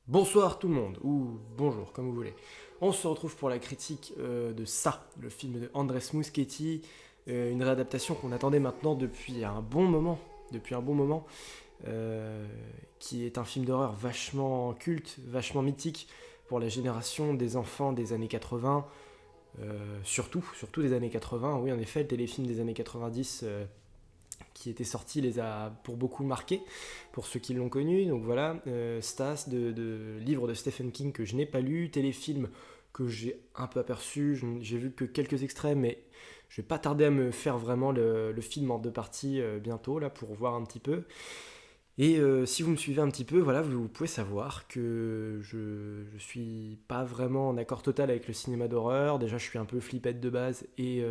Bonsoir tout le monde, ou bonjour, comme vous voulez. On se retrouve pour la critique de Ça, le film de Andrés Muschietti, une réadaptation qu'on attendait maintenant depuis un bon moment, euh, qui est un film d'horreur vachement culte, vachement mythique pour la génération des enfants des années 80, surtout des années 80. Oui, en effet, le téléfilm des années 90 qui était sorti les a pour beaucoup marqués, pour ceux qui l'ont connu. Donc voilà, Stas, de livre de Stephen King que je n'ai pas lu, téléfilm que j'ai un peu aperçu, j'ai vu que quelques extraits, mais je vais pas tarder à me faire vraiment le film en deux parties bientôt, là, pour voir un petit peu. Et si vous me suivez un petit peu, voilà, vous pouvez savoir que je suis pas vraiment en accord total avec le cinéma d'horreur. Déjà, je suis un peu flippette de base, et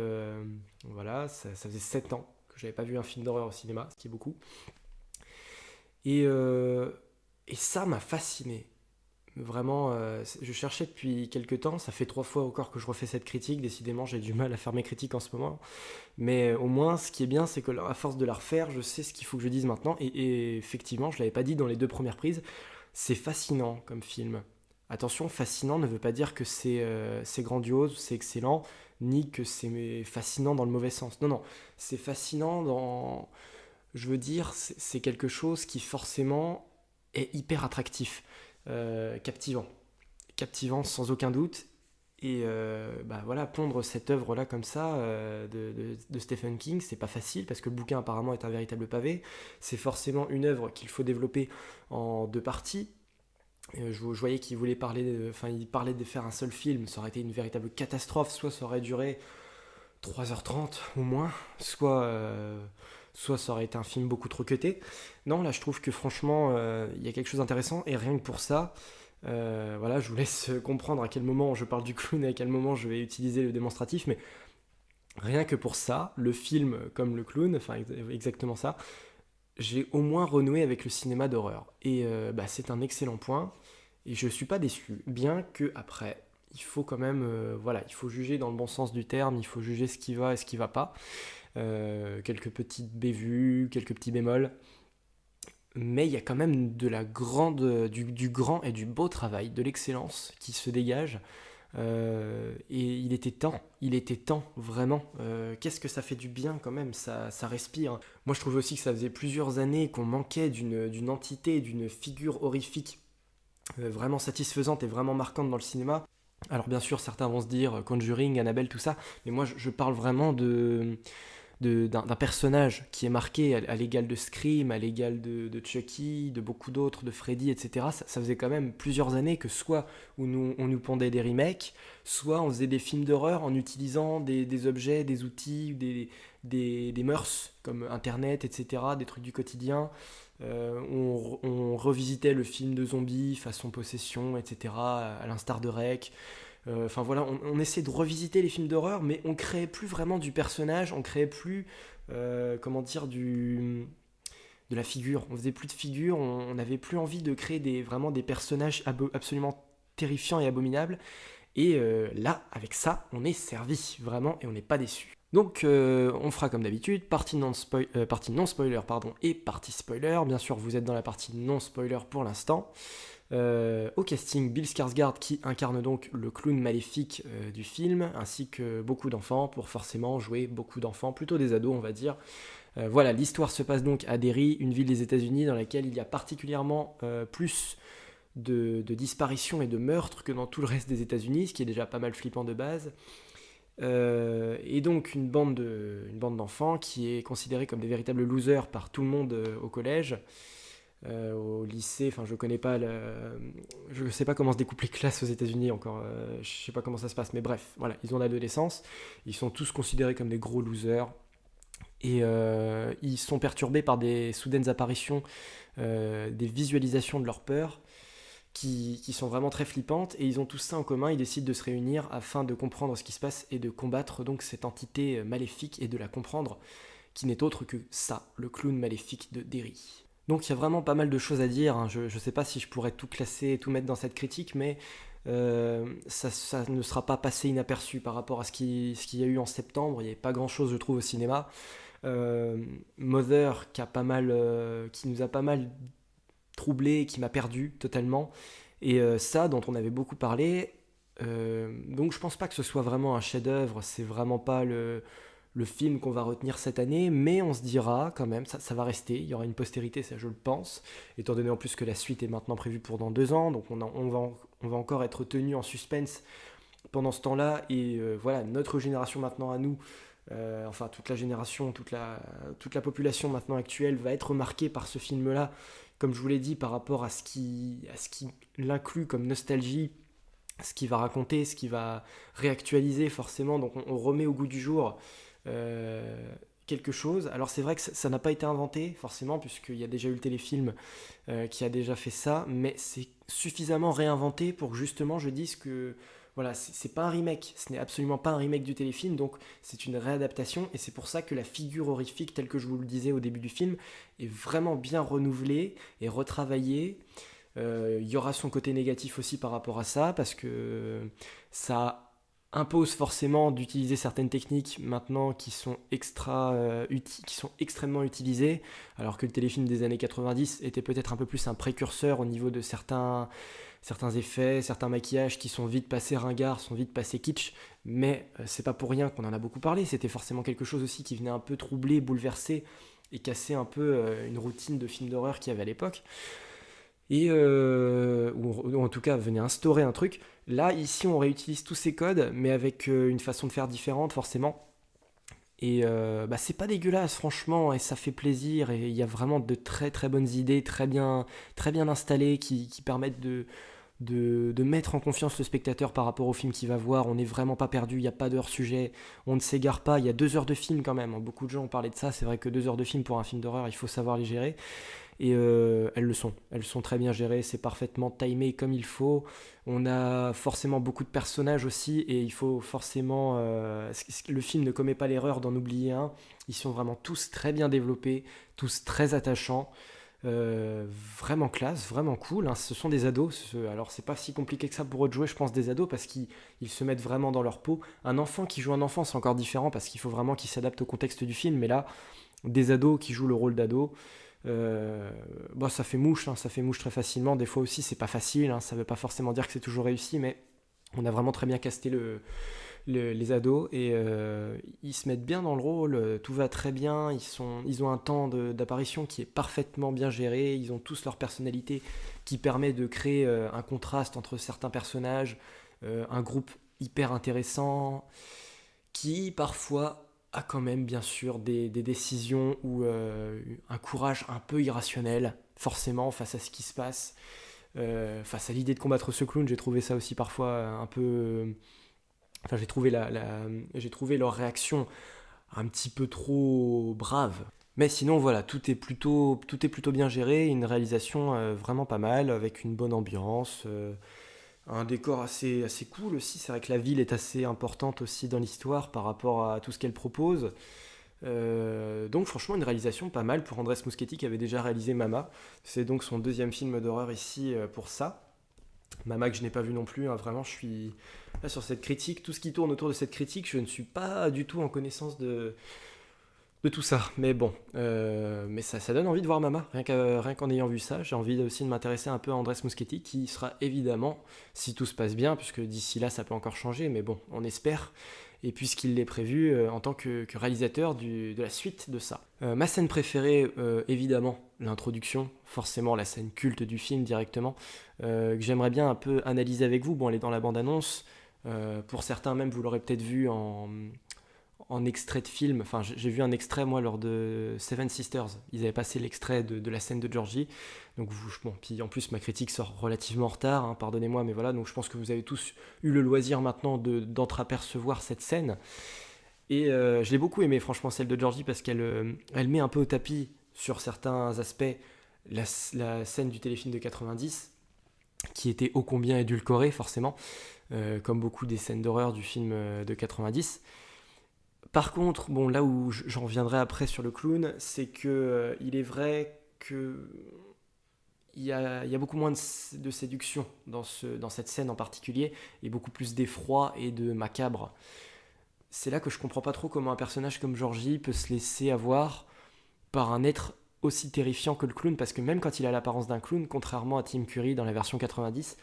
voilà, ça faisait 7 ans que j'avais pas vu un film d'horreur au cinéma, ce qui est beaucoup. Et, euh, et ça m'a fasciné. Vraiment, je cherchais depuis quelques temps, ça fait 3 fois encore que je refais cette critique, décidément j'ai du mal à faire mes critiques en ce moment, mais au moins ce qui est bien c'est que à force de la refaire, je sais ce qu'il faut que je dise maintenant, et effectivement je l'avais pas dit dans les deux premières prises, c'est fascinant comme film. Attention, fascinant ne veut pas dire que c'est grandiose, c'est excellent, ni que c'est fascinant dans le mauvais sens. Non, non, c'est fascinant dans... Je veux dire, c'est quelque chose qui forcément est hyper attractif, captivant. Captivant sans aucun doute. Et bah voilà, pondre cette œuvre-là comme ça de Stephen King, c'est pas facile parce que le bouquin apparemment est un véritable pavé. C'est forcément une œuvre qu'il faut développer en deux parties. Je voyais qu'il voulait il parlait de faire un seul film, ça aurait été une véritable catastrophe. Soit ça aurait duré 3h30 au moins, soit ça aurait été un film beaucoup trop cuté. Non, là je trouve que franchement, il y a quelque chose d'intéressant, et rien que pour ça, voilà, je vous laisse comprendre à quel moment je parle du clown et à quel moment je vais utiliser le démonstratif, mais rien que pour ça, le film comme le clown, enfin exactement ça, j'ai au moins renoué avec le cinéma d'horreur. Et bah, c'est un excellent point, et je suis pas déçu, bien que après, il faut quand même, voilà, il faut juger dans le bon sens du terme, il faut juger ce qui va et ce qui va pas. Quelques petites bévues, quelques petits bémols, mais il y a quand même du grand et du beau travail, de l'excellence qui se dégage. Et il était temps, vraiment. Qu'est-ce que ça fait du bien quand même, ça respire. Moi je trouve aussi que ça faisait plusieurs années qu'on manquait d'une entité, d'une figure horrifique vraiment satisfaisante et vraiment marquante dans le cinéma. Alors bien sûr certains vont se dire Conjuring, Annabelle, tout ça, mais moi je parle vraiment d'un personnage qui est marqué à l'égal de Scream, à l'égal de Chucky, de beaucoup d'autres, de Freddy, etc. Ça faisait quand même plusieurs années que soit on nous pondait des remakes, soit on faisait des films d'horreur en utilisant des objets, des outils, des mœurs comme Internet, etc., des trucs du quotidien. On revisitait le film de zombies façon Possession, etc., à l'instar de Rec. Enfin voilà, on essaie de revisiter les films d'horreur, mais on créait plus vraiment du personnage, on créait plus, comment dire, de la figure. On faisait plus de figure, on n'avait plus envie de créer vraiment des personnages absolument terrifiants et abominables. Et là, avec ça, on est servi, vraiment, et on n'est pas déçu. Donc, on fera comme d'habitude, partie non spoiler, pardon, et partie spoiler. Bien sûr, vous êtes dans la partie non spoiler pour l'instant. Au casting, Bill Skarsgård qui incarne donc le clown maléfique du film, ainsi que beaucoup d'enfants pour forcément jouer beaucoup d'enfants, plutôt des ados on va dire. Voilà, l'histoire se passe donc à Derry, une ville des États-Unis dans laquelle il y a particulièrement plus de disparitions et de meurtres que dans tout le reste des États-Unis, ce qui est déjà pas mal flippant de base. Et donc une bande d'enfants qui est considérée comme des véritables losers par tout le monde au collège. Au lycée, enfin je sais pas comment se découpent les classes aux États-Unis encore, je sais pas comment ça se passe, mais bref, voilà, ils ont l'adolescence, ils sont tous considérés comme des gros losers, et ils sont perturbés par des soudaines apparitions, des visualisations de leur peur, qui sont vraiment très flippantes, et ils ont tous ça en commun, ils décident de se réunir afin de comprendre ce qui se passe et de combattre donc cette entité maléfique et de la comprendre, qui n'est autre que ça, le clown maléfique de Derry. Donc il y a vraiment pas mal de choses à dire, hein. Je ne sais pas si je pourrais tout classer et tout mettre dans cette critique, mais ça ne sera pas passé inaperçu par rapport à ce qu'il y a eu en septembre. Il n'y avait pas grand-chose, je trouve, au cinéma. Mother, qui nous a pas mal troublé, qui m'a perdu totalement. Et ça, dont on avait beaucoup parlé, donc je pense pas que ce soit vraiment un chef-d'œuvre, c'est vraiment pas le film qu'on va retenir cette année, mais on se dira quand même, ça va rester, il y aura une postérité, ça je le pense, étant donné en plus que la suite est maintenant prévue pour dans 2 ans, donc on va encore être tenu en suspense pendant ce temps-là, et voilà, notre génération maintenant à nous, enfin toute la génération, toute la population maintenant actuelle va être marquée par ce film-là, comme je vous l'ai dit, par rapport à ce qui l'inclut comme nostalgie, ce qu'il va raconter, ce qu'il va réactualiser forcément, donc on remet au goût du jour euh, quelque chose. Alors c'est vrai que ça n'a pas été inventé forcément, puisqu'il y a déjà eu le téléfilm qui a déjà fait ça, mais c'est suffisamment réinventé pour que justement je dise que voilà, c'est pas un remake, ce n'est absolument pas un remake du téléfilm, donc c'est une réadaptation, et c'est pour ça que la figure horrifique, telle que je vous le disais au début du film, est vraiment bien renouvelée et retravaillée. Il y aura son côté négatif aussi par rapport à ça, parce que ça impose forcément d'utiliser certaines techniques maintenant qui sont qui sont extrêmement utilisées, alors que le téléfilm des années 90 était peut-être un peu plus un précurseur au niveau de certains effets, certains maquillages qui sont vite passés ringards, sont vite passés kitsch, mais c'est pas pour rien qu'on en a beaucoup parlé, c'était forcément quelque chose aussi qui venait un peu troubler, bouleverser et casser un peu une routine de film d'horreur qu'il y avait à l'époque, ou en tout cas venait instaurer un truc. Là, ici, on réutilise tous ces codes, mais avec une façon de faire différente, forcément. Et bah, c'est pas dégueulasse, franchement, et ça fait plaisir. Et il y a vraiment de très très bonnes idées, très bien installées, qui permettent de mettre en confiance le spectateur par rapport au film qu'il va voir. On n'est vraiment pas perdu, il n'y a pas de hors-sujet, on ne s'égare pas. Il y a 2 heures de film quand même. Beaucoup de gens ont parlé de ça. C'est vrai que 2 heures de film pour un film d'horreur, il faut savoir les gérer. Et elles sont très bien gérées, c'est parfaitement timé comme il faut. On a forcément beaucoup de personnages aussi, et il faut forcément... le film ne commet pas l'erreur d'en oublier un. Ils sont vraiment tous très bien développés, tous très attachants. Euh, Vraiment classe, vraiment cool, hein. Ce sont des ados, alors c'est pas si compliqué que ça pour eux de jouer, je pense, des ados, parce qu'ils se mettent vraiment dans leur peau. Un enfant qui joue un enfant, c'est encore différent, parce qu'il faut vraiment qu'il s'adapte au contexte du film, mais là, des ados qui jouent le rôle d'ados, bon, ça fait mouche, hein, ça fait mouche très facilement. Des fois aussi, c'est pas facile, hein, ça veut pas forcément dire que c'est toujours réussi, mais on a vraiment très bien casté les ados, et ils se mettent bien dans le rôle, tout va très bien, ils ont un temps d'apparition qui est parfaitement bien géré, ils ont tous leur personnalité qui permet de créer un contraste entre certains personnages, un groupe hyper intéressant qui parfois a quand même bien sûr des décisions ou un courage un peu irrationnel, forcément, face à ce qui se passe. Face à l'idée de combattre ce clown, j'ai trouvé ça aussi parfois un peu... Enfin, j'ai trouvé leur réaction un petit peu trop brave. Mais sinon, voilà, tout est plutôt bien géré, une réalisation vraiment pas mal, avec une bonne ambiance, un décor assez cool aussi. C'est vrai que la ville est assez importante aussi dans l'histoire par rapport à tout ce qu'elle propose. Donc franchement une réalisation pas mal pour Andrés Muschietti qui avait déjà réalisé Mama. C'est donc son deuxième film d'horreur ici pour ça. Mama que je n'ai pas vu non plus, hein. Vraiment je suis là sur cette critique, tout ce qui tourne autour de cette critique, je ne suis pas du tout en connaissance de tout ça. Mais bon, mais ça donne envie de voir Mama, rien qu'en ayant vu ça. J'ai envie aussi de m'intéresser un peu à Andrés Muschietti, qui sera évidemment, si tout se passe bien, puisque d'ici là ça peut encore changer, mais bon, on espère, et puisqu'il l'est prévu en tant que réalisateur de la suite de ça. Ma scène préférée, évidemment, l'introduction, forcément la scène culte du film directement, que j'aimerais bien un peu analyser avec vous. Bon, elle est dans la bande-annonce, pour certains même, vous l'aurez peut-être vu en extrait de film. Enfin, j'ai vu un extrait, moi, lors de Seven Sisters. Ils avaient passé l'extrait de la scène de Georgie. Donc, bon, puis en plus, ma critique sort relativement en retard, hein, pardonnez-moi, mais voilà. Donc, je pense que vous avez tous eu le loisir maintenant d'entreapercevoir cette scène. Et je l'ai beaucoup aimé, franchement, celle de Georgie, parce elle met un peu au tapis, sur certains aspects, la scène du téléfilm de 90, qui était ô combien édulcorée, forcément, comme beaucoup des scènes d'horreur du film de 90. Par contre, bon, là où j'en reviendrai après sur le clown, c'est que il est vrai que il y a beaucoup moins de séduction dans cette scène en particulier, et beaucoup plus d'effroi et de macabre. C'est là que je comprends pas trop comment un personnage comme Georgie peut se laisser avoir par un être aussi terrifiant que le clown, parce que même quand il a l'apparence d'un clown, contrairement à Tim Curry dans la version 90,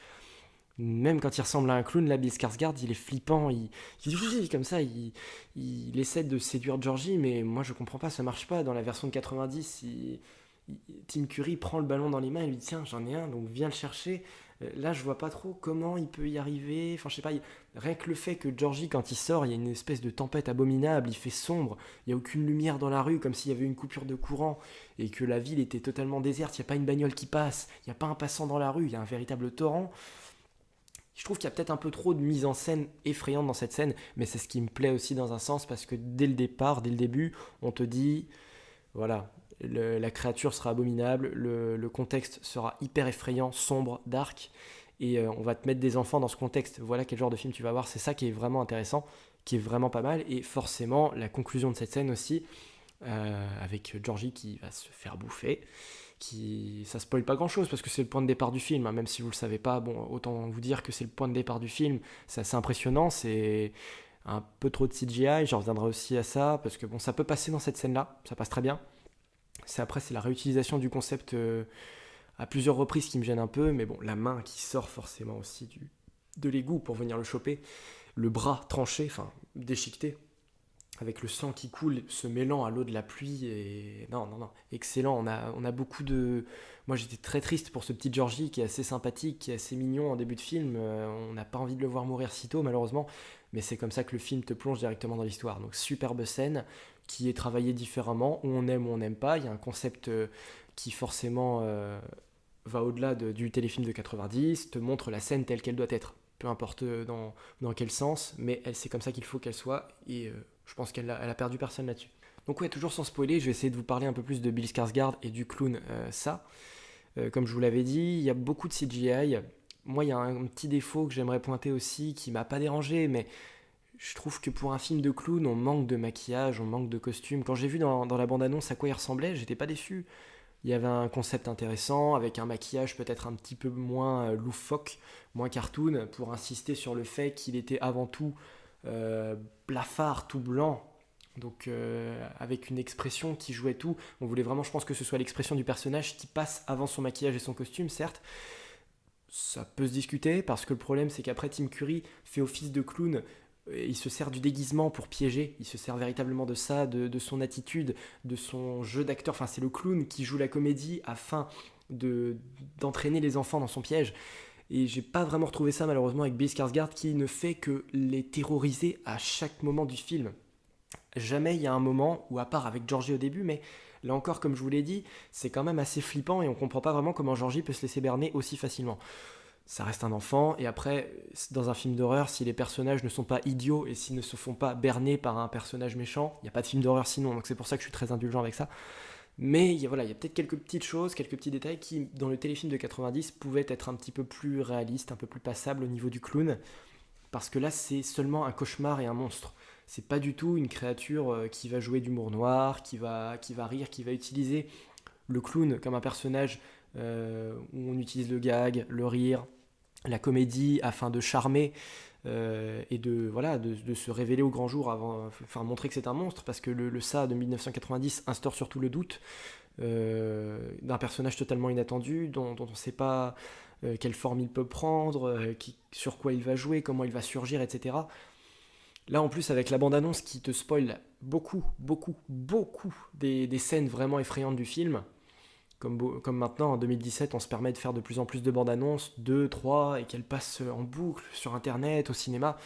même quand il ressemble à un clown, là, Bill Skarsgård, il est flippant, comme ça, il essaie de séduire Georgie, mais moi je comprends pas, ça marche pas. Dans la version de 90, Tim Curry prend le ballon dans les mains et lui dit tiens, j'en ai un, donc viens le chercher. Là, je vois pas trop comment il peut y arriver. Enfin, je sais pas, rien que le fait que Georgie, quand il sort, il y a une espèce de tempête abominable, il fait sombre, il y a aucune lumière dans la rue, comme s'il y avait une coupure de courant, et que la ville était totalement déserte, il n'y a pas une bagnole qui passe, il n'y a pas un passant dans la rue, il y a un véritable torrent. Je trouve qu'il y a peut-être un peu trop de mise en scène effrayante dans cette scène, mais c'est ce qui me plaît aussi dans un sens, parce que dès le départ, dès le début, on te dit, voilà, la créature sera abominable, le contexte sera hyper effrayant, sombre, dark, et on va te mettre des enfants dans ce contexte. Voilà quel genre de film tu vas voir, c'est ça qui est vraiment intéressant, qui est vraiment pas mal, et forcément, la conclusion de cette scène aussi, avec Georgie qui va se faire bouffer, ça spoil pas grand chose parce que c'est le point de départ du film, hein, même si vous le savez pas, bon, autant vous dire que c'est le point de départ du film, c'est assez impressionnant, c'est un peu trop de CGI, j'en reviendrai aussi à ça, parce que bon, ça peut passer dans cette scène-là, ça passe très bien. C'est la réutilisation du concept à plusieurs reprises qui me gêne un peu, mais bon, la main qui sort forcément aussi de l'égout pour venir le choper, le bras tranché, enfin déchiqueté, avec le sang qui coule, se mêlant à l'eau de la pluie, et non, non, non, excellent, on a beaucoup de... Moi j'étais très triste pour ce petit Georgie qui est assez sympathique, qui est assez mignon en début de film, on n'a pas envie de le voir mourir si tôt malheureusement, mais c'est comme ça que le film te plonge directement dans l'histoire, donc superbe scène, qui est travaillée différemment, où on aime ou on n'aime pas, il y a un concept qui forcément va au-delà du téléfilm de 90, te montre la scène telle qu'elle doit être, peu importe dans quel sens, mais c'est comme ça qu'il faut qu'elle soit, et je pense qu'elle a perdu personne là-dessus. Donc ouais, toujours sans spoiler, je vais essayer de vous parler un peu plus de Bill Skarsgård et du clown ça. Comme je vous l'avais dit, il y a beaucoup de CGI. Moi, il y a un petit défaut que j'aimerais pointer aussi, qui m'a pas dérangé, mais je trouve que pour un film de clown, on manque de maquillage, on manque de costumes. Quand j'ai vu dans la bande-annonce à quoi il ressemblait, j'étais pas déçu. Il y avait un concept intéressant, avec un maquillage peut-être un petit peu moins loufoque, moins cartoon, pour insister sur le fait qu'il était avant tout blafard, tout blanc, donc avec une expression qui jouait tout. On voulait vraiment, je pense, que ce soit l'expression du personnage qui passe avant son maquillage et son costume, certes. Ça peut se discuter, parce que le problème, c'est qu'après, Tim Curry fait office de clown, il se sert du déguisement pour piéger, il se sert véritablement de ça, de son attitude, de son jeu d'acteur. Enfin, c'est le clown qui joue la comédie afin d'entraîner les enfants dans son piège. Et j'ai pas vraiment retrouvé ça malheureusement avec Bill Skarsgård, qui ne fait que les terroriser à chaque moment du film. Jamais il y a un moment, ou à part avec Georgie au début, mais là encore, comme je vous l'ai dit, c'est quand même assez flippant et on comprend pas vraiment comment Georgie peut se laisser berner aussi facilement. Ça reste un enfant, et après, dans un film d'horreur, si les personnages ne sont pas idiots et s'ils ne se font pas berner par un personnage méchant, il n'y a pas de film d'horreur sinon, donc c'est pour ça que je suis très indulgent avec ça. Mais voilà, il y a peut-être quelques petites choses, quelques petits détails qui, dans le téléfilm de 90, pouvaient être un petit peu plus réalistes, un peu plus passables au niveau du clown. Parce que là, c'est seulement un cauchemar et un monstre. C'est pas du tout une créature qui va jouer d'humour noir, qui va rire, qui va utiliser le clown comme un personnage où on utilise le gag, le rire, la comédie afin de charmer et de se révéler au grand jour, enfin montrer que c'est un monstre, parce que le ça de 1990 instaure surtout le doute d'un personnage totalement inattendu, dont on ne sait pas quelle forme il peut prendre, sur quoi il va jouer, comment il va surgir, etc. Là en plus avec la bande-annonce qui te spoil beaucoup, beaucoup, beaucoup des scènes vraiment effrayantes du film, comme maintenant en 2017 on se permet de faire de plus en plus de bandes annonces, 2, 3, et qu'elles passent en boucle sur internet, au cinéma,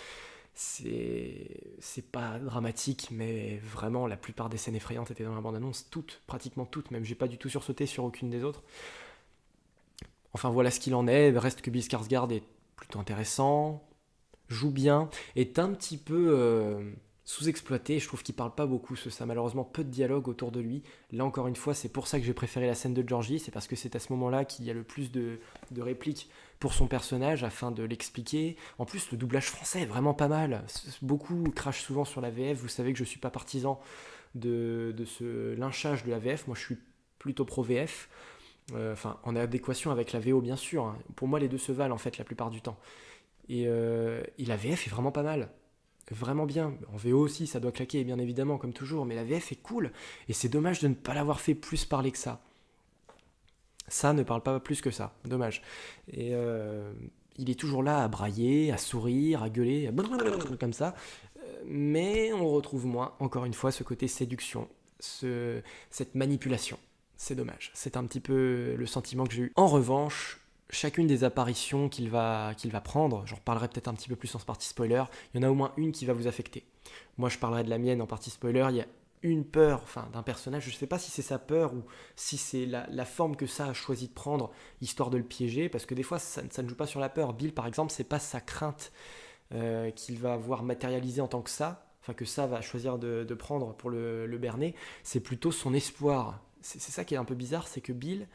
c'est pas dramatique, mais vraiment la plupart des scènes effrayantes étaient dans la bande annonce, toutes, pratiquement toutes, même j'ai pas du tout sursauté sur aucune des autres. Enfin voilà ce qu'il en est, reste que Bill Skarsgård est plutôt intéressant, joue bien, est un petit peu sous-exploité, je trouve qu'il parle pas beaucoup, ça malheureusement peu de dialogue autour de lui. Là encore une fois, c'est pour ça que j'ai préféré la scène de Georgie, c'est parce que c'est à ce moment-là qu'il y a le plus de répliques pour son personnage afin de l'expliquer. En plus, le doublage français est vraiment pas mal. Beaucoup crachent souvent sur la VF, vous savez que je suis pas partisan de ce lynchage de la VF, moi je suis plutôt pro VF. Enfin, en adéquation avec la VO bien sûr, hein. Pour moi les deux se valent en fait la plupart du temps. Et la VF est vraiment pas mal. vraiment bien. En VO aussi, ça doit claquer, bien évidemment, comme toujours, mais la VF est cool, et c'est dommage de ne pas l'avoir fait plus parler que ça. Ça ne parle pas plus que ça, dommage. Et il est toujours là à brailler, à sourire, à gueuler, comme ça, mais on retrouve moins, encore une fois, ce côté séduction, cette manipulation. C'est dommage. C'est un petit peu le sentiment que j'ai eu. En revanche, chacune des apparitions qu'il va prendre, j'en reparlerai peut-être un petit peu plus en partie spoiler, il y en a au moins une qui va vous affecter. Moi, je parlerai de la mienne en partie spoiler. Il y a une peur, enfin, d'un personnage, je ne sais pas si c'est sa peur ou si c'est la forme que ça a choisi de prendre, histoire de le piéger, parce que des fois, ça ne joue pas sur la peur. Bill, par exemple, c'est pas sa crainte qu'il va voir matérialisée en tant que ça, enfin que ça va choisir de prendre pour le berner, c'est plutôt son espoir. C'est ça qui est un peu bizarre, c'est que Bill,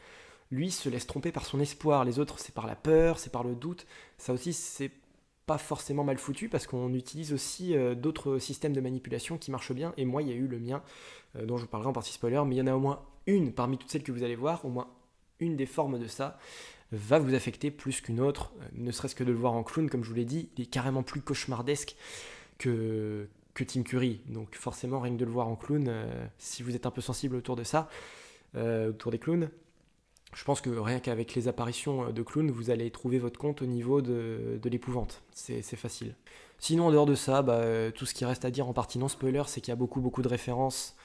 lui, se laisse tromper par son espoir. Les autres, c'est par la peur, c'est par le doute. Ça aussi, c'est pas forcément mal foutu parce qu'on utilise aussi d'autres systèmes de manipulation qui marchent bien. Et moi, il y a eu le mien, dont je vous parlerai en partie spoiler, mais il y en a au moins une parmi toutes celles que vous allez voir, au moins une des formes de ça va vous affecter plus qu'une autre, ne serait-ce que de le voir en clown, comme je vous l'ai dit, il est carrément plus cauchemardesque que Tim Curry. Donc forcément, rien que de le voir en clown, si vous êtes un peu sensible autour de ça, autour des clowns, je pense que rien qu'avec les apparitions de clowns, vous allez trouver votre compte au niveau de l'épouvante. C'est facile. Sinon, en dehors de ça, tout ce qui reste à dire en partie non spoiler, c'est qu'il y a beaucoup de références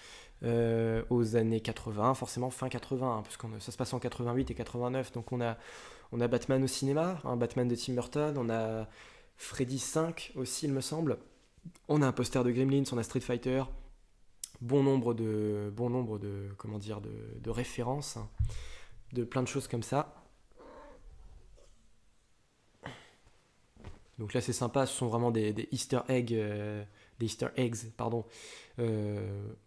aux années 80, forcément fin 80, hein, parce que ça se passe en 88 et 89, donc on a Batman au cinéma, un Batman de Tim Burton, on a Freddy 5 aussi, il me semble, on a un poster de Gremlins, on a Street Fighter, comment dire, de références, hein, de plein de choses comme ça. Donc là c'est sympa, ce sont vraiment des Easter eggs, pardon,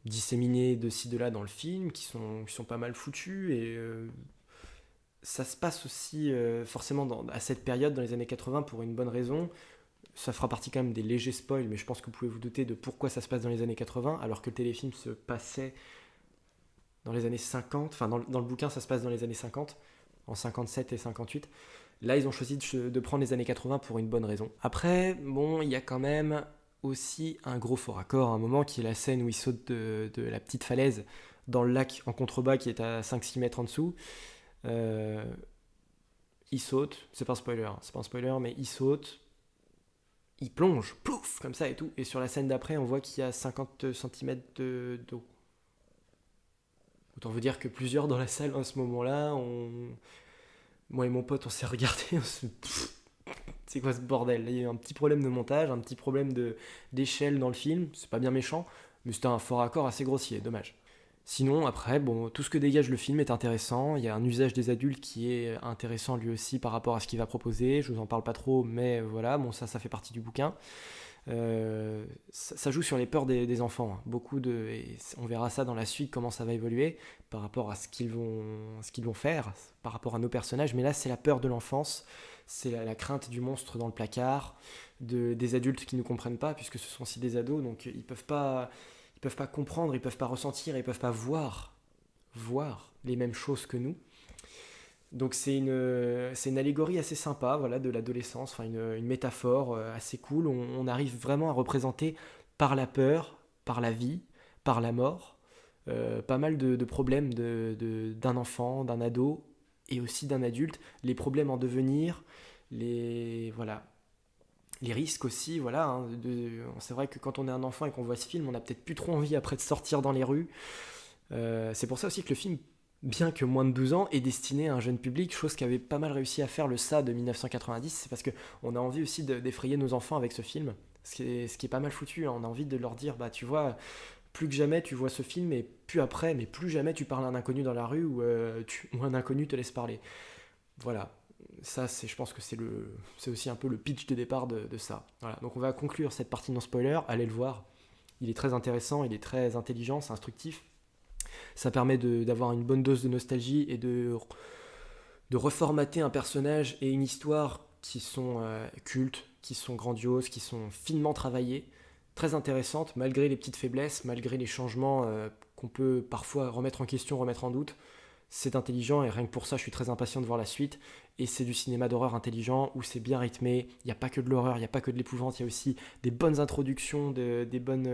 disséminés de ci de là dans le film, qui sont pas mal foutus, et ça se passe aussi forcément à cette période, dans les années 80, pour une bonne raison. Ça fera partie quand même des légers spoils, mais je pense que vous pouvez vous douter de pourquoi ça se passe dans les années 80, alors que le téléfilm se passait dans les années 50, enfin dans le bouquin ça se passe dans les années 50, en 57 et 58. Là, ils ont choisi de prendre les années 80 pour une bonne raison. Après, bon, il y a quand même aussi un gros fort accord, à un moment qui est la scène où il saute de la petite falaise dans le lac en contrebas qui est à 5-6 mètres en dessous. Euh, il saute, c'est pas un spoiler, mais il saute, il plonge, plouf, comme ça et tout. Et sur la scène d'après, on voit qu'il y a 50 cm d'eau. Autant vous dire que plusieurs dans la salle à ce moment-là, moi et mon pote, on s'est regardé, c'est quoi ce bordel? Il y a eu un petit problème de montage, un petit problème d'échelle dans le film, c'est pas bien méchant, mais c'était un fort accord assez grossier, dommage. Sinon, après, bon, tout ce que dégage le film est intéressant, il y a un usage des adultes qui est intéressant lui aussi par rapport à ce qu'il va proposer, je vous en parle pas trop, mais voilà, bon, ça fait partie du bouquin. Ça joue sur les peurs des enfants, hein. Et on verra ça dans la suite, comment ça va évoluer par rapport à ce qu'ils vont faire, par rapport à nos personnages. Mais là, c'est la peur de l'enfance, c'est la crainte du monstre dans le placard, des adultes qui ne comprennent pas, puisque ce sont aussi des ados, donc ils peuvent pas comprendre, ils peuvent pas ressentir, ils peuvent pas voir les mêmes choses que nous. Donc c'est une allégorie assez sympa, voilà, de l'adolescence, enfin une métaphore assez cool. On arrive vraiment à représenter par la peur, par la vie, par la mort, pas mal de problèmes d'un enfant, d'un ado et aussi d'un adulte, les problèmes en devenir, voilà, les risques aussi, voilà. Hein, c'est vrai que quand on est un enfant et qu'on voit ce film, on a peut-être plus trop envie après de sortir dans les rues. C'est pour ça aussi que le film, bien que moins de 12 ans, est destiné à un jeune public, chose qu'avait pas mal réussi à faire le Ça de 1990, c'est parce qu'on a envie aussi d'effrayer nos enfants avec ce film, ce qui est pas mal foutu, hein. On a envie de leur dire, bah tu vois, plus que jamais tu vois ce film, et plus après, mais plus jamais tu parles à un inconnu dans la rue, ou un inconnu te laisse parler. Voilà, ça je pense que c'est aussi un peu le pitch de départ de ça. Voilà, donc on va conclure cette partie non spoiler, allez le voir, il est très intéressant, il est très intelligent, c'est instructif. Ça permet d'avoir une bonne dose de nostalgie et de reformater un personnage et une histoire qui sont cultes, qui sont grandioses, qui sont finement travaillées, très intéressantes, malgré les petites faiblesses, malgré les changements qu'on peut parfois remettre en question, remettre en doute. c'est intelligent et rien que pour ça je suis très impatient de voir la suite. Et c'est du cinéma d'horreur intelligent où c'est bien rythmé, il n'y a pas que de l'horreur, il n'y a pas que de l'épouvante, il y a aussi des bonnes introductions, des bonnes...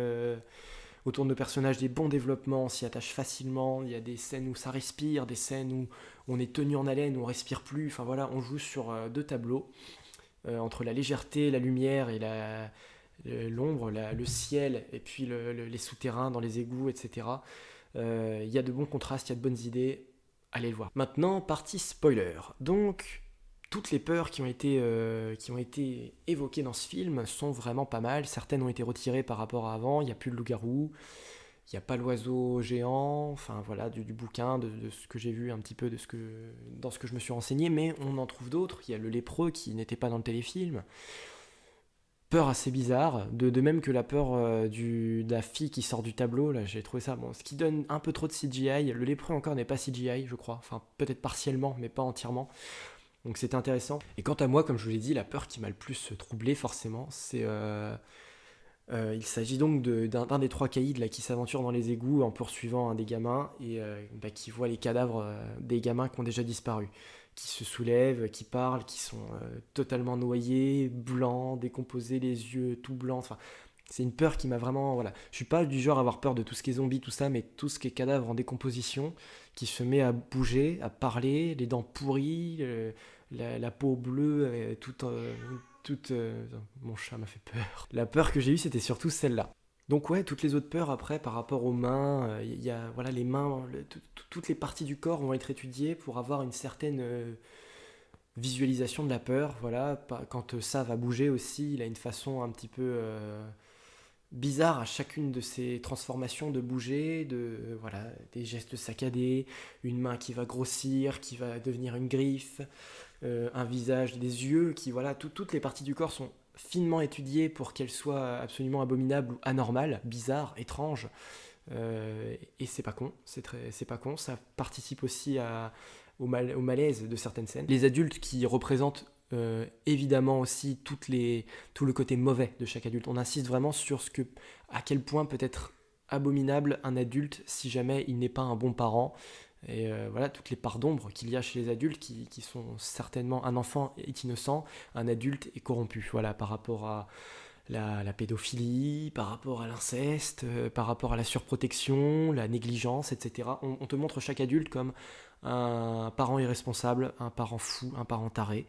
autour de nos personnages, des bons développements, on s'y attache facilement, il y a des scènes où ça respire, des scènes où on est tenu en haleine, où on respire plus, enfin voilà, on joue sur deux tableaux, entre la légèreté, la lumière et l'ombre, le ciel, et puis les souterrains dans les égouts, etc. Il y a de bons contrastes, il y a de bonnes idées, allez le voir. Maintenant, partie spoiler. Donc, toutes les peurs qui ont été évoquées dans ce film sont vraiment pas mal. Certaines ont été retirées par rapport à avant. Il n'y a plus le loup-garou, il n'y a pas l'oiseau géant, enfin voilà, du bouquin, de ce que j'ai vu un petit peu, dans ce que je me suis renseigné, mais on en trouve d'autres. Il y a le lépreux qui n'était pas dans le téléfilm. Peur assez bizarre, de même que la peur de la fille qui sort du tableau, là j'ai trouvé ça, bon, ce qui donne un peu trop de CGI. Le lépreux encore n'est pas CGI, je crois, enfin peut-être partiellement, mais pas entièrement. Donc c'était intéressant. Et quant à moi, comme je vous l'ai dit, la peur qui m'a le plus troublé, forcément, il s'agit donc d'un des trois caïds là, qui s'aventure dans les égouts en poursuivant un des gamins et qui voit les cadavres des gamins qui ont déjà disparu, qui se soulèvent, qui parlent, qui sont totalement noyés, blancs, décomposés, les yeux tout blancs. Enfin, c'est une peur qui m'a vraiment... Voilà. Je suis pas du genre à avoir peur de tout ce qui est zombie, tout ça, mais tout ce qui est cadavre en décomposition, qui se met à bouger, à parler, les dents pourries, la peau bleue, mon chat m'a fait peur. La peur que j'ai eue, c'était surtout celle-là. Donc ouais, toutes les autres peurs après, par rapport aux mains, il y a voilà, les mains, toutes les parties du corps vont être étudiées pour avoir une certaine visualisation de la peur. Voilà, quand ça va bouger aussi, il a une façon un petit peu bizarre à chacune de ces transformations de bouger, voilà, des gestes saccadés, une main qui va grossir, qui va devenir une griffe, un visage, des yeux, qui voilà, toutes les parties du corps sont finement étudiées pour qu'elles soient absolument abominables ou anormales, bizarres, étranges. Et c'est pas con, c'est pas con, ça participe aussi au malaise de certaines scènes. Les adultes qui représentent évidemment aussi tout le côté mauvais de chaque adulte. On insiste vraiment sur à quel point peut être abominable un adulte si jamais il n'est pas un bon parent. Et voilà, toutes les parts d'ombre qu'il y a chez les adultes qui sont certainement... Un enfant est innocent, un adulte est corrompu. Voilà, par rapport à la pédophilie, par rapport à l'inceste, par rapport à la surprotection, la négligence, etc. On te montre chaque adulte comme un parent irresponsable, un parent fou, un parent taré.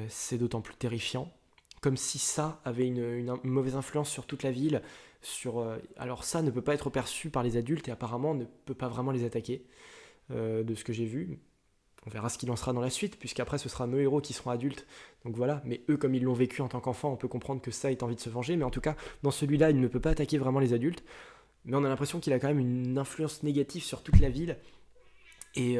C'est d'autant plus terrifiant. Comme si ça avait une mauvaise influence sur toute la ville. Alors ça ne peut pas être perçu par les adultes et apparemment ne peut pas vraiment les attaquer, de ce que j'ai vu. On verra ce qu'il en sera dans la suite, puisqu'après ce sera nos héros qui seront adultes. Donc voilà, mais eux comme ils l'ont vécu en tant qu'enfants, on peut comprendre que ça ait envie de se venger. Mais en tout cas, dans celui-là, il ne peut pas attaquer vraiment les adultes. Mais on a l'impression qu'il a quand même une influence négative sur toute la ville. Et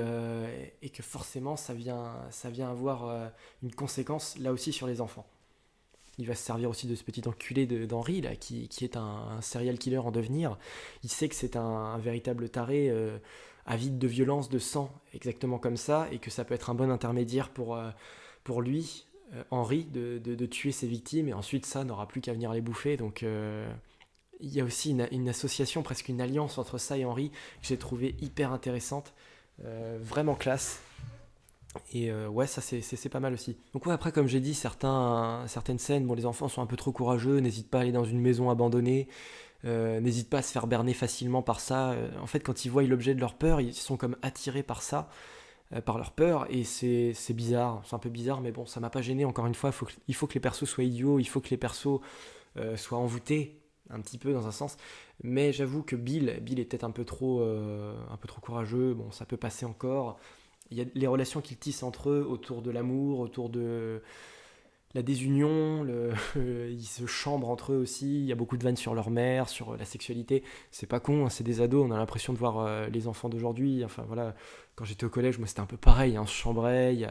que forcément ça vient avoir une conséquence là aussi sur les enfants. Il va se servir aussi de ce petit enculé d'Henri là, qui est un serial killer en devenir. Il sait que c'est un véritable taré avide de violence, de sang, exactement comme ça, et que ça peut être un bon intermédiaire pour lui, Henri, de tuer ses victimes, et ensuite ça n'aura plus qu'à venir les bouffer. Donc il y a aussi une association, presque une alliance entre ça et Henri, que j'ai trouvé hyper intéressante. Vraiment classe. Et ouais, ça c'est pas mal aussi. Donc ouais, après comme j'ai dit, certaines scènes, bon, les enfants sont un peu trop courageux, n'hésitent pas à aller dans une maison abandonnée, n'hésitent pas à se faire berner facilement par ça. En fait, quand ils voient l'objet de leur peur, ils sont comme attirés par ça, par leur peur, et c'est bizarre, c'est un peu bizarre, mais bon, ça m'a pas gêné. Encore une fois, il faut que les persos soient idiots, il faut que les persos soient envoûtés, un petit peu dans un sens. Mais j'avoue que Bill est peut-être un peu trop courageux. Bon, ça peut passer encore. Il y a les relations qu'ils tissent entre eux autour de l'amour, autour de la désunion. Ils se chambrent entre eux aussi. Il y a beaucoup de vannes sur leur mère, sur la sexualité. C'est pas con, hein, c'est des ados. On a l'impression de voir les enfants d'aujourd'hui. Enfin voilà, quand j'étais au collège, moi c'était un peu pareil. Hein, on se chambrait. Il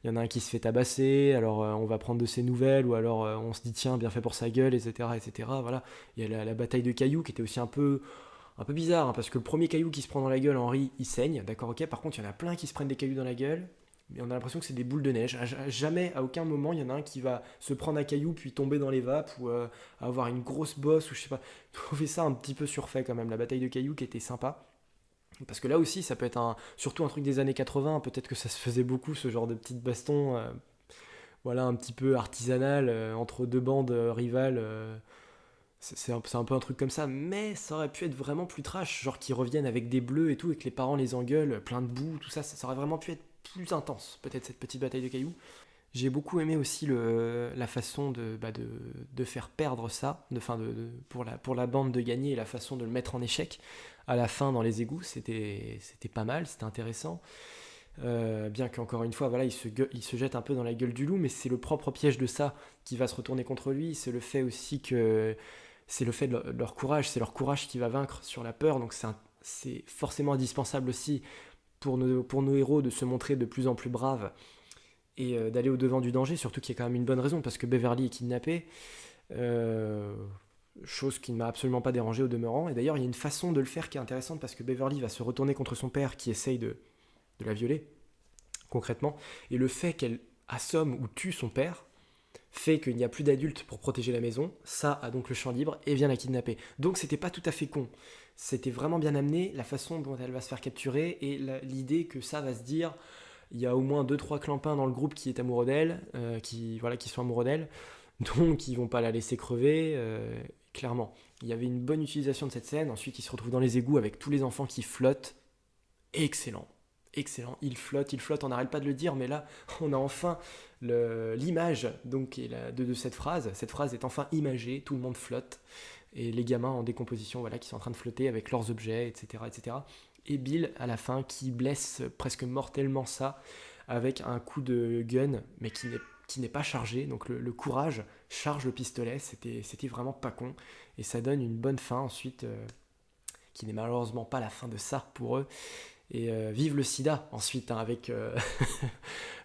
y en a un qui se fait tabasser. Alors on va prendre de ses nouvelles, ou alors on se dit tiens, bien fait pour sa gueule, etc., etc. Voilà. Il y a la bataille de cailloux qui était aussi un peu bizarre, hein, parce que le premier caillou qui se prend dans la gueule, Henri, il saigne, d'accord, ok. Par contre, il y en a plein qui se prennent des cailloux dans la gueule, mais on a l'impression que c'est des boules de neige. Jamais, à aucun moment, il y en a un qui va se prendre un caillou puis tomber dans les vapes, ou avoir une grosse bosse, ou je sais pas. Je trouvais ça un petit peu surfait quand même, la bataille de cailloux qui était sympa. Parce que là aussi, ça peut être surtout un truc des années 80, peut-être que ça se faisait beaucoup, ce genre de petites bastons, voilà, un petit peu artisanales, entre deux bandes rivales. C'est un peu un truc comme ça, mais ça aurait pu être vraiment plus trash, genre qu'ils reviennent avec des bleus et tout, et que les parents les engueulent, plein de boue, tout ça, ça aurait vraiment pu être plus intense, peut-être cette petite bataille de cailloux. J'ai beaucoup aimé aussi la façon de faire perdre ça, pour la bande de gagner, et la façon de le mettre en échec à la fin dans les égouts, c'était pas mal, c'était intéressant. Bien qu'encore une fois, voilà, il se jette un peu dans la gueule du loup, mais c'est le propre piège de ça qui va se retourner contre lui. C'est le fait aussi que c'est le fait de leur courage, c'est leur courage qui va vaincre sur la peur. Donc c'est forcément indispensable aussi pour nos héros de se montrer de plus en plus braves et d'aller au devant du danger. Surtout qu'il y a quand même une bonne raison parce que Beverly est kidnappée. Chose qui ne m'a absolument pas dérangé au demeurant. Et d'ailleurs, il y a une façon de le faire qui est intéressante parce que Beverly va se retourner contre son père qui essaye de la violer, concrètement. Et le fait qu'elle assomme ou tue son père fait qu'il n'y a plus d'adultes pour protéger la maison. Ça a donc le champ libre et vient la kidnapper. Donc c'était pas tout à fait con. C'était vraiment bien amené, la façon dont elle va se faire capturer et l'idée que ça va se dire il y a au moins 2-3 clampins dans le groupe qui est amoureux d'elle, qui sont amoureux d'elle, donc ils vont pas la laisser crever, clairement. Il y avait une bonne utilisation de cette scène. Ensuite, il se retrouve dans les égouts avec tous les enfants qui flottent. Excellent. Excellent, il flotte, on n'arrête pas de le dire, mais là, on a enfin l'image donc, de cette phrase. Cette phrase est enfin imagée, tout le monde flotte, et les gamins en décomposition, voilà, qui sont en train de flotter avec leurs objets, etc., etc. Et Bill, à la fin, qui blesse presque mortellement ça, avec un coup de gun, mais qui n'est pas chargé, donc le courage charge le pistolet, c'était vraiment pas con, et ça donne une bonne fin ensuite, qui n'est malheureusement pas la fin de ça pour eux. Et vive le sida ensuite, hein, avec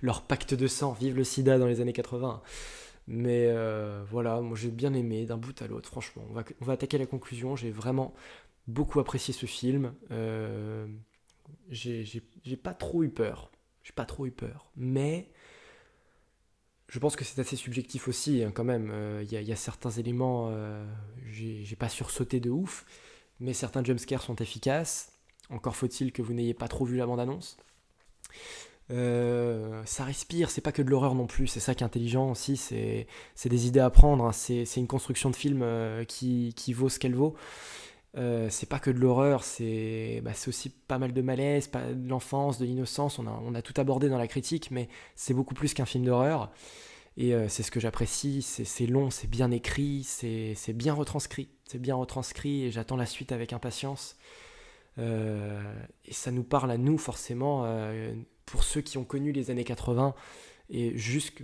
leur pacte de sang, vive le sida dans les années 80. Mais voilà, moi j'ai bien aimé d'un bout à l'autre, franchement. On va attaquer la conclusion, j'ai vraiment beaucoup apprécié ce film. J'ai pas trop eu peur, mais je pense que c'est assez subjectif aussi, hein, quand même. Y a certains éléments, j'ai pas sursauté de ouf, mais certains jumpscares sont efficaces. Encore faut-il que vous n'ayez pas trop vu la bande-annonce. Ça respire, c'est pas que de l'horreur non plus, c'est ça qui est intelligent aussi, c'est des idées à prendre, hein, c'est une construction de film qui vaut ce qu'elle vaut. C'est pas que de l'horreur, c'est aussi pas mal de malaise, de l'enfance, de l'innocence, on a tout abordé dans la critique, mais c'est beaucoup plus qu'un film d'horreur. Et c'est ce que j'apprécie, c'est long, c'est bien écrit, c'est bien retranscrit, et j'attends la suite avec impatience. Et ça nous parle à nous forcément, pour ceux qui ont connu les années 80 et jusque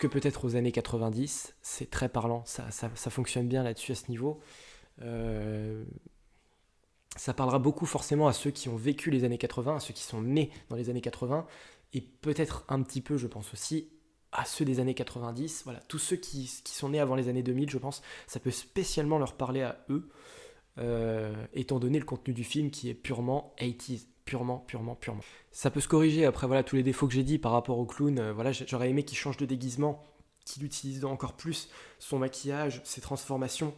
peut-être aux années 90, c'est très parlant, ça fonctionne bien là-dessus à ce niveau. Ça parlera beaucoup forcément à ceux qui ont vécu les années 80, à ceux qui sont nés dans les années 80, et peut-être un petit peu, je pense aussi, à ceux des années 90, voilà, tous ceux qui sont nés avant les années 2000, je pense, ça peut spécialement leur parler à eux, étant donné le contenu du film qui est purement 80s, purement. Ça peut se corriger après, voilà, tous les défauts que j'ai dit par rapport au clown. Voilà, j'aurais aimé qu'il change de déguisement, qu'il utilise encore plus son maquillage, ses transformations,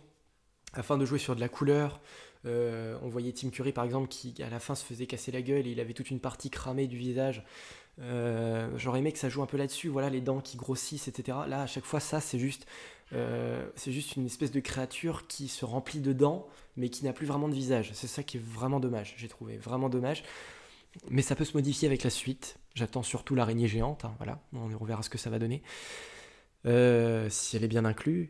afin de jouer sur de la couleur. On voyait Tim Curry par exemple qui à la fin se faisait casser la gueule et il avait toute une partie cramée du visage. J'aurais aimé que ça joue un peu là-dessus, voilà, les dents qui grossissent, etc. Là à chaque fois ça c'est juste une espèce de créature qui se remplit de dents mais qui n'a plus vraiment de visage. C'est ça qui est vraiment dommage, j'ai trouvé vraiment dommage. Mais ça peut se modifier avec la suite. J'attends surtout l'araignée géante, hein, voilà, on verra ce que ça va donner. Si elle est bien incluse.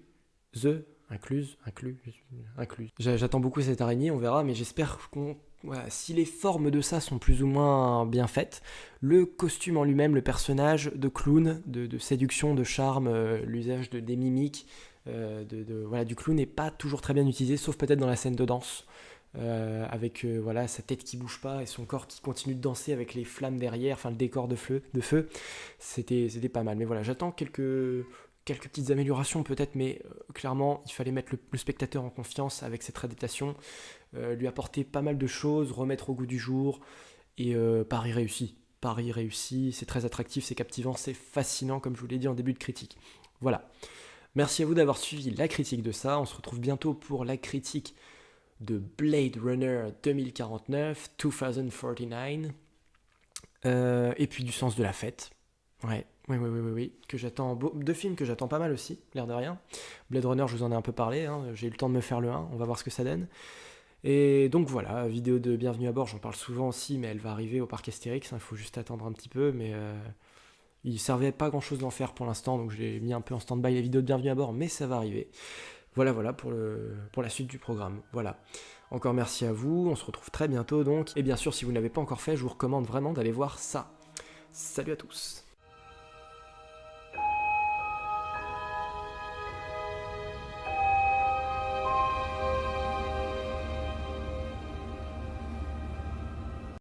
J'attends beaucoup cette araignée, on verra, mais j'espère voilà, si les formes de ça sont plus ou moins bien faites, le costume en lui-même, le personnage de clown, de séduction, de charme, l'usage des mimiques, voilà, du clown n'est pas toujours très bien utilisé, sauf peut-être dans la scène de danse, avec voilà, sa tête qui bouge pas et son corps qui continue de danser avec les flammes derrière, enfin le décor de feu. C'était pas mal. Mais voilà, j'attends quelques petites améliorations peut-être, mais clairement il fallait mettre le spectateur en confiance avec cette adaptation, lui apporter pas mal de choses, remettre au goût du jour, et pari réussi, c'est très attractif, c'est captivant, c'est fascinant comme je vous l'ai dit en début de critique. Voilà, merci à vous d'avoir suivi la critique de ça, on se retrouve bientôt pour la critique de Blade Runner 2049, 2049, et puis du Sens de la fête. Oui, que j'attends, deux films que j'attends pas mal aussi, l'air de rien. Blade Runner, je vous en ai un peu parlé, hein, j'ai eu le temps de me faire le 1, on va voir ce que ça donne. Et donc voilà, vidéo de Bienvenue à bord, j'en parle souvent aussi, mais elle va arriver au parc Astérix, il faut juste attendre un petit peu, mais il servait pas grand chose d'en faire pour l'instant, donc j'ai mis un peu en stand-by les vidéos de Bienvenue à bord, mais ça va arriver. Voilà pour la suite du programme. Voilà. Encore merci à vous, on se retrouve très bientôt donc. Et bien sûr, si vous ne l'avez pas encore fait, je vous recommande vraiment d'aller voir ça. Salut à tous.